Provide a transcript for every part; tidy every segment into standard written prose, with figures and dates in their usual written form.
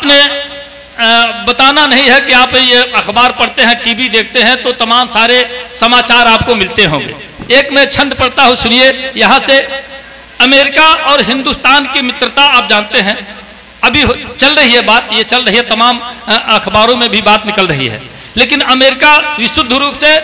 आपने बताना नहीं है कि आप ये अखबार पढ़ते हैं, टीवी देखते हैं, तो तमाम सारे समाचार आपको मिलते होंगे। एक मैं छंद पढ़ता हूँ, सुनिए। यहाँ से अमेरिका और हिंदुस्तान की मित्रता आप जानते हैं, अभी चल रही है बात, ये चल रही है, तमाम अखबारों में भी बात निकल रही है। लेकिन अमेरिका विशुद्ध रूप से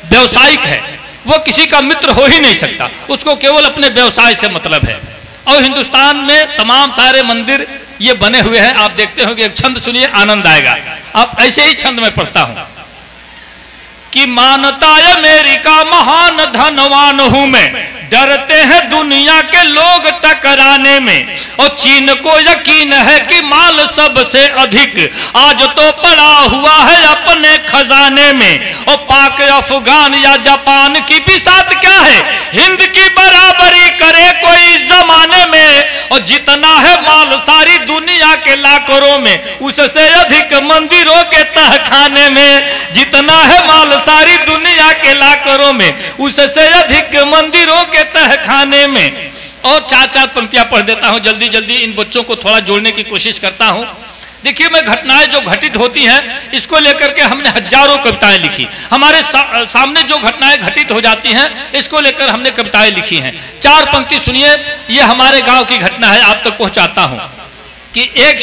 व्यवसायिक है, वो किसी का मित्र हो ही नहीं सकता, उसको केवल अपने व्यवसाय से मतलब है। और हिंदुस्तान में तमाम सारे मंदिर ये बने हुए हैं। आप देखते हो कि एक छंद सुनिए, आनंद आएगा। आप ऐसे ही छंद में पढ़ता हूं कि मानता अमेरिका महान धनवान हूं मैं, डरते हैं दुनिया के लोग टकराने में, और चीन को यकीन है कि माल सबसे अधिक आज तो पड़ा हुआ है अपने खजाने में। और पाक अफगान या जापान की बिसात क्या है, हिंद की बराबरी करे कोई जमाने में, और जितना है माल सारी दुनिया के लाकरों में, उससे अधिक मंदिरों के तहखाने में। जितना है माल सारी दुनिया के लाकरों में, उससे अधिक मंदिरों के तहखाने में। और चार चार पंक्तियां पढ़ देता हूं जल्दी जल्दी, इन बच्चों को थोड़ा जोड़ने की कोशिश करता हूं। देखिए, मैं घटनाएं जो घटित होती हैं इसको लेकर के हमने हजारों कविताएं लिखी। हमारे सामने जो घटनाएं घटित हो जाती हैं इसको लेकर हमने कविताएं लिखी हैं। चार पंक्ति सुनिए, ये हमारे गांव की घटना है, आप तक पहुंचाता हूं कि एक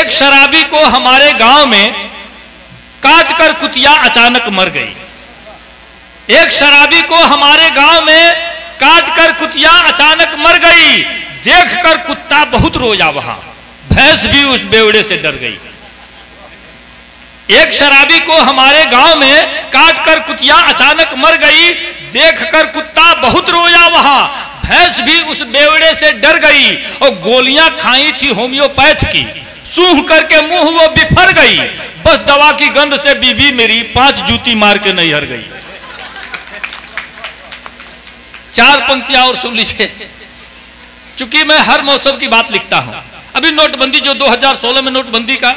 शराबी को हमारे गांव में काट कर कुतिया अचानक मर गई। एक शराबी को हमारे गांव में काट कर कुतिया अचानक मर गई, देखकर कुत्ता बहुत रोया, वहां भैंस भी उस बेवड़े से डर गई। एक शराबी को हमारे गांव में काट कर कुतिया अचानक मर गई, देखकर कुत्ता बहुत रोया, वहां भैंस भी उस बेवड़े से डर गई। और गोलियां खाई थी होम्योपैथ की, सूंघ करके मुंह वो बिफर गई, बस दवा की गंध से बीबी मेरी 5 जूती मार के नहीं हर गई। चार पंक्तियां और सुन लीजिए, चूंकि मैं हर मौसम की बात लिखता हूं। अभी नोटबंदी जो 2016 में नोटबंदी का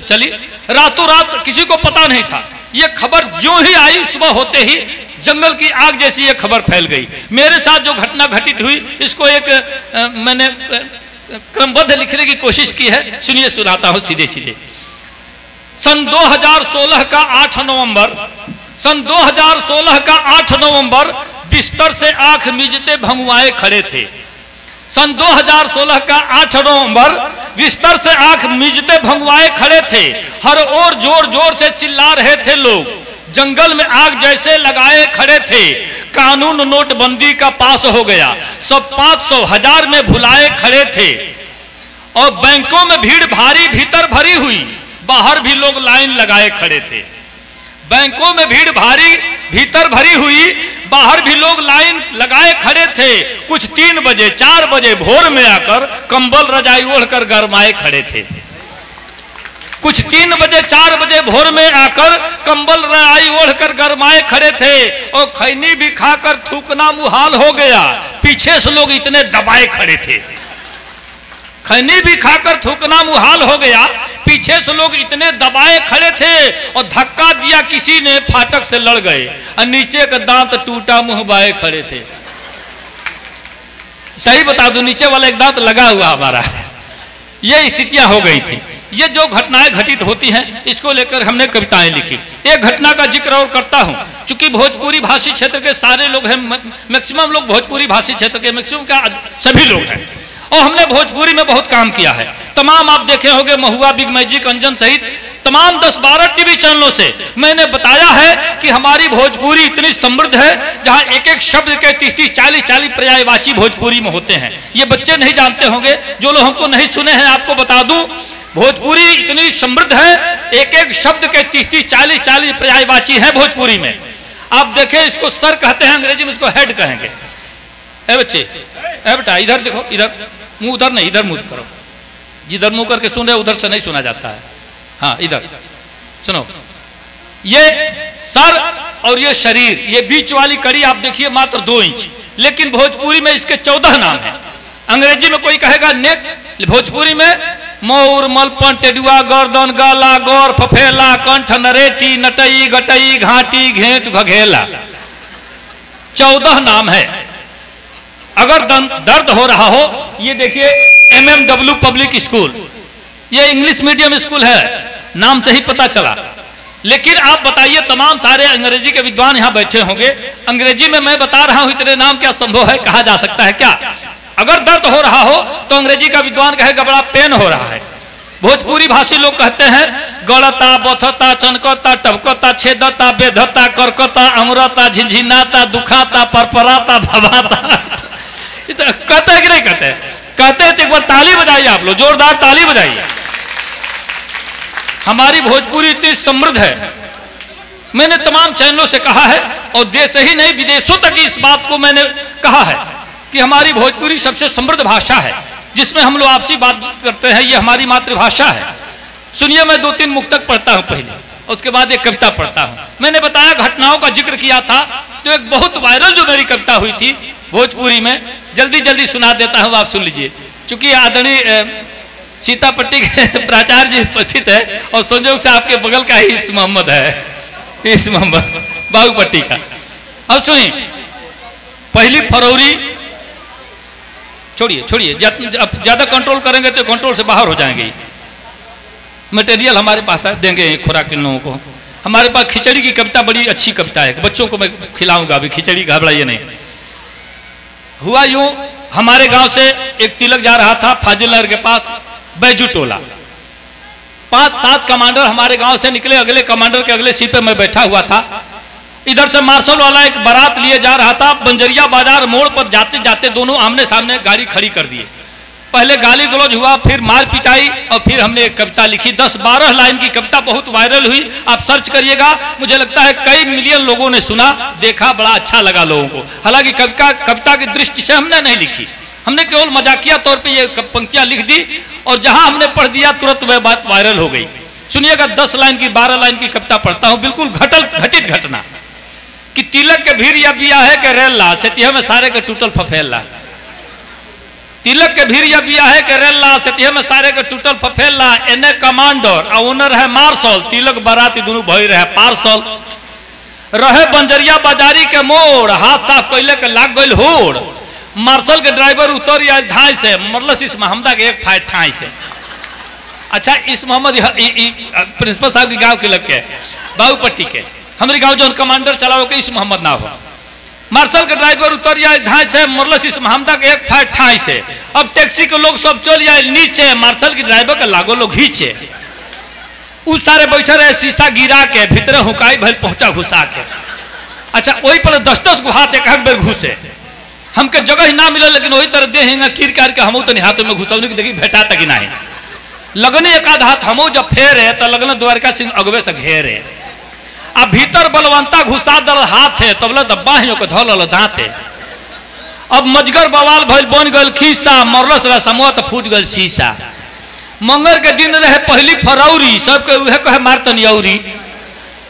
चली, रातों रात किसी को पता नहीं था। ये खबर जो ही आई, सुबह होते ही जंगल की आग जैसी ये खबर फैल गई। मेरे साथ जो घटना घटित हुई इसको एक मैंने क्रमबद्ध लिखने की कोशिश की है, सुनिए, सुनाता हूं सीधे सीधे। सन 2016 का 8 नवंबर बिस्तर से आंख मीचते भंगुआए खड़े थे। सन 2016 का 8 नवंबर बिस्तर से आंख मीचते भंगुआए खड़े थे। हर ओर जोर जोर से चिल्ला रहे थे लोग, जंगल में आग जैसे लगाए खड़े थे। कानून नोटबंदी का पास हो गया, सब 500 1000 में भुलाए खड़े थे। और बैंकों में भीड़ भारी भीतर भरी हुई, बाहर भी लोग लाइन लगाए खड़े थे। बैंकों में भीड़ भारी भीतर भरी हुई, बाहर भी लोग लाइन लगाए खड़े थे। कुछ 3 बजे 4 बजे भोर में आकर कंबल रजाई ओढ़कर गरमाए खड़े थे। कुछ 3 बजे 4 बजे भोर में आकर कंबल रजाई ओढ़कर गरमाए खड़े थे। और खैनी भी खाकर थूकना मुहाल हो गया, पीछे से लोग इतने दबाए खड़े थे। खैनी भी खाकर थूकना मुहाल हो गया, पीछे से लोग इतने दबाए खड़े थे। और धक्का दिया किसी ने, फाटक से लड़ गए, और नीचे का दांत टूटा, मुंह बाए खड़े थे। सही बता दूं, नीचे वाला एक दांत लगा हुआ हमारा। ये स्थितियां हो गई थी। ये जो घटनाएं घटित होती हैं इसको लेकर हमने कविताएं लिखी। एक घटना का जिक्र और करता हूं, चूंकि भोजपुरी भाषी क्षेत्र के सारे लोग हैं, मैक्सिमम लोग भोजपुरी भाषी क्षेत्र के, मैक्सिमम क्या सभी लोग हैं, और हमने भोजपुरी में बहुत काम किया है। तमाम आप देखे होंगे महुआ, बिग मैजिक, अंजन सहित तमाम 10-12 टीवी चैनलों से मैंने बताया है कि हमारी भोजपुरी इतनी समृद्ध है, जहां एक एक शब्द के 30-30, 40-40 पर्यायवाची भोजपुरी में होते हैं। ये बच्चे नहीं जानते होंगे, जो लोग हमको नहीं सुने हैं आपको बता दूं, भोजपुरी इतनी समृद्ध है, एक एक शब्द के 30-30, 40-40 पर्यायवाची है भोजपुरी में। आप देखें, इसको सर कहते हैं, अंग्रेजी में इसको हेड कहेंगे। ए बच्चे, ए बेटा, इधर देखो, इधर मुंह, उधर नहीं, इधर मुंह करो। जिधर मुंह करके सुन रहे उधर से नहीं सुना जाता है। हाँ, इधर सुनो। ये सर और ये शरीर, ये बीच वाली कड़ी आप देखिए मात्र 2 इंच, लेकिन भोजपुरी में इसके 14 नाम है। अंग्रेजी में कोई कहेगा नेक, भोजपुरी में मोर, मलपन, टेडुआ, गर्दन, गला, गौर, फफेला, कंठ, नरेटी, नटई, गटई, घाटी, घेंट, घघेला, 14 नाम है। अगर दर्द हो रहा हो, ये देखिए MMW पब्लिक स्कूल, ये इंग्लिश मीडियम स्कूल है, नाम से ही पता चला। लेकिन आप बताइए, तमाम सारे अंग्रेजी के विद्वान यहाँ बैठे होंगे, अंग्रेजी में मैं बता रहा हूँ इतने नाम, क्या संभव है, कहा जा सकता है क्या? अगर दर्द हो रहा हो तो अंग्रेजी का विद्वान कहेगा बड़ा पेन हो रहा है। भोजपुरी भाषी लोग कहते हैं गड़ता, बथता, चनकता, टपकता, छेदता, बेधता, करकता, अमरता, झिझिनाता, दुखाता, परपराता, भवाता। कहते हैं कि नहीं कहते? कहते हैं तो एक बार ताली बजाइए आप लोग, जोरदार ताली बजाइए। हमारी भोजपुरी इतनी समृद्ध है। मैंने तमाम चैनलों से कहा है और देश ही नहीं विदेशों तक इस बात को मैंने कहा है कि हमारी भोजपुरी सबसे समृद्ध भाषा है, जिसमें हम लोग आपसी बातचीत करते हैं। ये हमारी मातृभाषा है। सुनिए, मैं 2-3 मुक्तक पढ़ता हूँ पहले, उसके बाद एक कविता पढ़ता हूँ। मैंने बताया, घटनाओं का जिक्र किया था, तो एक बहुत वायरल जो मेरी कविता हुई थी भोजपुरी में, जल्दी जल्दी सुना देता हूँ, आप सुन लीजिए। चूंकि आदरणीय सीतापट्टी के प्राचार्य जी उपस्थित है और संजोग से आपके बगल का ही इस मोहम्मद है, इस मोहम्मद बागपट्टी का। अब सुनिए, 1 फरवरी, छोड़िए छोड़िए, ज्यादा कंट्रोल करेंगे तो कंट्रोल से बाहर हो जाएंगे। मटेरियल हमारे पास है, देंगे खुराक इन लोगों को। हमारे पास खिचड़ी की कविता बड़ी अच्छी कविता है, बच्चों को मैं खिलाऊंगा अभी खिचड़ी, घबराइए नहीं। हुआ यूं, हमारे गांव से एक तिलक जा रहा था फाजिल नगर के पास, बैजू टोला। 5-7 कमांडर हमारे गांव से निकले, अगले कमांडर के अगले सीट पे मैं बैठा हुआ था। इधर से मार्शल वाला एक बारात लिए जा रहा था। बंजरिया बाजार मोड़ पर जाते जाते दोनों आमने सामने गाड़ी खड़ी कर दिए। पहले गाली गलौज हुआ, फिर मार पिटाई, और फिर हमने एक कविता लिखी। 10-12 लाइन की कविता, बहुत वायरल हुई। आप सर्च करिएगा, मुझे लगता है कई मिलियन लोगों ने सुना, देखा, बड़ा अच्छा लगा लोगों को। हालांकि कविता की दृष्टि से हमने नहीं लिखी, हमने केवल मजाकिया तौर पे ये पंक्तियां लिख दी, और जहां हमने पढ़ दिया तुरंत वह बात वायरल हो गई। सुनिएगा, 10 लाइन की 12 लाइन की कविता पढ़ता हूं, बिल्कुल घटित घटना कि तिलक के भीड़ या बिया है के रेल्ला सेतिया में सारे के टूटल फफेला। तिलक के भीड़ या बिया है के रेल्ला सेतिया में सारे के टूटल फफेला। एने कमांडर और ओनर है मार्शल, तिलक बाराती दोनों भई रहे पार्सल। रहे बंजरिया बाजारी के मोड़, हाथ साफ कैले के लाग गइल होड़। मार्शल के ड्राइवर उतर या धाई से, मतलब इस महमदा के एक फाइट ठाई से। अच्छा, इस मोहम्मद प्रिंसिपल साहब के गांव के लग के बाबूपट्टी के, हमारे गांव जो कमांडर चलाओ के इस मोहम्मद ना हो। मार्शल के ड्राइवर उतर जाए धाई से, मरलस इस महमदा के एक फाइट ठाई से। अब टैक्सी के लोग सब चल जाए नीचे, मार्शल के ड्राइवर के लागो लोग खींचे। उस सारे बैठे रहे शीशा गिरा के, भीतर हुकाई भल पहुंचा घुसा के। अच्छा, वही पर 10-10 गो हाथ एक बेर घुसे। हमके जगह ही ना मिले, लेकिन वही तरह देहेंगे कीर कार के हम तो हाथों में घुसौने की देखी भेटा तक ही नहीं। लगने एक आध हाथ हमो जब फेरे तो लगने द्वारका सिंह अगवे से घेरे। अब भीतर बलवंता घुसा दल हाथ है, तबले दब्बा ही को धोल दांते। अब मजगर बवाल भइल बन गल खीसा, मरलस रहा समूह तो फूट गल शीशा। मंगर के दिन रहे 1 फरवरी, सबके उहे कहे मारतन यौरी,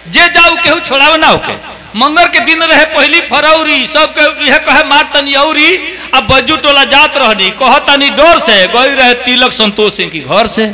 जे जाऊ केहू छोड़ावे ना होके। मंगर के दिन रहे 1 फरवरी, सबके यह कहे मारतन यौरी। अब बज्जू टोला जात रहनी, कहतानी डोर से, गई रहे तिलक संतोष सिंह की घर से।